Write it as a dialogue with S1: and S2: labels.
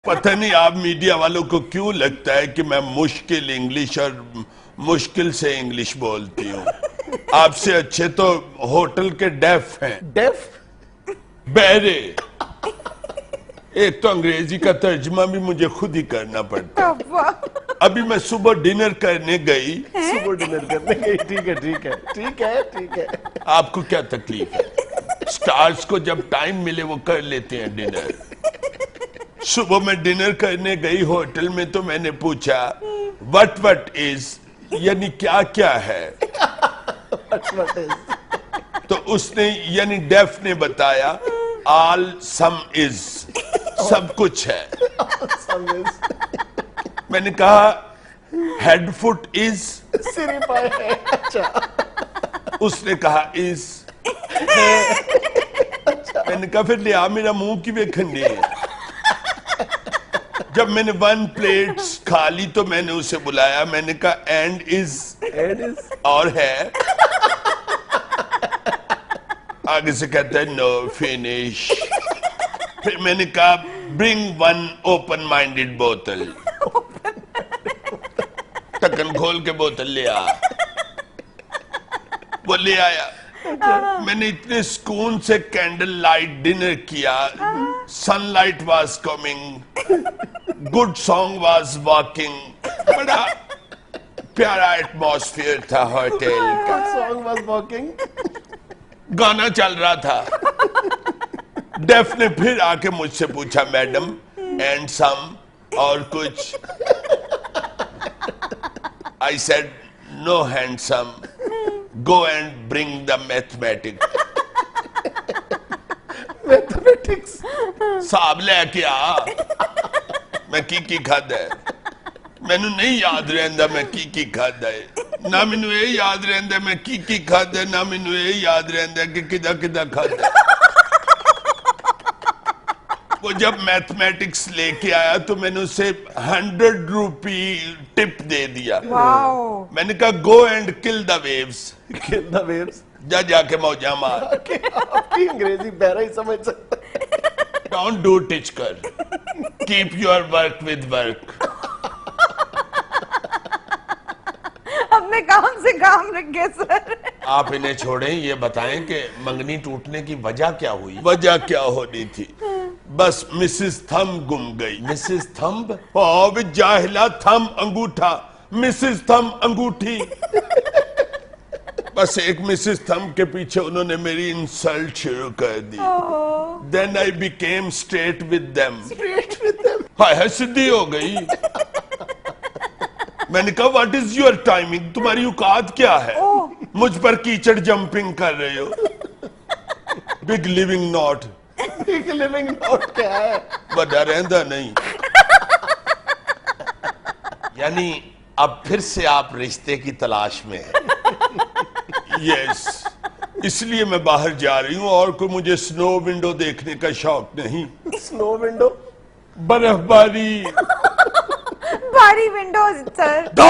S1: पता नहीं आप मीडिया वालों को क्यों लगता है कि मैं मुश्किल इंग्लिश और मुश्किल से इंग्लिश बोलती हूँ। आपसे अच्छे तो होटल के डेफ हैं।
S2: डेफ?
S1: बहरे। एक तो अंग्रेजी का तर्जुमा भी मुझे खुद ही करना पड़ता है। अभी मैं सुबह डिनर करने गई।
S2: सुबह डिनर करने गई? ठीक है ठीक है ठीक है ठीक है।
S1: आपको क्या तकलीफ है? स्टार्स को जब टाइम मिले वो कर लेते हैं डिनर। सुबह मैं डिनर करने गई होटल में तो मैंने पूछा वट इज, यानी क्या क्या है।
S2: What is?
S1: तो उसने यानी डेफ ने बताया ऑल सम इज, सब कुछ है।
S2: Some is.
S1: मैंने कहा हेड फुट इज,
S2: सिरी पाए है। अच्छा।
S1: उसने कहा इज। मैंने कहा फिर ले आ, मेरा मुंह की वे खंडी है। जब मैंने 1 प्लेट खा ली तो मैंने उसे बुलाया, मैंने कहा एंड इज,
S2: एंड इज
S1: और है। आगे से कहता है नो फिनिश। फिर मैंने कहा ब्रिंग 1 ओपन माइंडेड बोतल। ढक्कन खोल के बोतल ले आ। वो ले आया। मैंने इतने सुकून से कैंडल लाइट डिनर किया। Sunlight was coming, good song was walking. बड़ा प्यारा एटमॉस्फेयर था होटल का।
S2: Song was walking.
S1: गाना चल रहा था। डेफ ने फिर आके मुझसे पूछा मैडम एंड सम, और कुछ? I said no handsome, go and bring the mathematics.
S2: Mathematics
S1: साहब लेके आ। मैं की खादा है, मैनू नहीं याद रहंदा मैं की खादा है। ना मैनू ये याद रहंदा मैं की खादा है, ना मैनू ये याद रहंदा कि किदा किदा खादा है। वो जब मैथमेटिक्स लेके आया तो मैंने उसे 100 रुपी टिप दे दिया। मैंने कहा go and kill the waves.
S2: Kill the waves?
S1: जा जाके मौजा मार।
S2: आपकी अंग्रेजी बहरा ही समझ सकता।
S1: डोंट डू टिच कर, keep your work with work.
S3: अपने काम से काम रखे सर।
S1: आप इन्हें छोड़ें, ये बताएं कि मंगनी टूटने की वजह क्या हुई? वजह क्या होनी थी? बस मिसेस थंब गुम गई। Mrs thumb? ओ जाहिला, थंब अंगूठा, मिसेस थंब अंगूठी। बस एक मिसेस थंब के पीछे उन्होंने मेरी इंसल्ट शुरू कर दी। Then I became straight with them.
S2: Straight with them?
S1: हाय सीधी हो गई। मैंने कहा व्हाट इज योर टाइमिंग, तुम्हारी औकात क्या है? मुझ पर कीचड़ जंपिंग कर रहे हो। Big living not.
S2: Big living not क्या है?
S1: बड़ा रहंदा नहीं। यानी अब फिर से आप रिश्ते की तलाश में हैं। यस, इसलिए मैं बाहर जा रही हूँ और कोई मुझे स्नो विंडो देखने का शौक नहीं।
S2: Snow window?
S1: बर्फबारी।
S3: भारी विंडोज सर।
S1: दो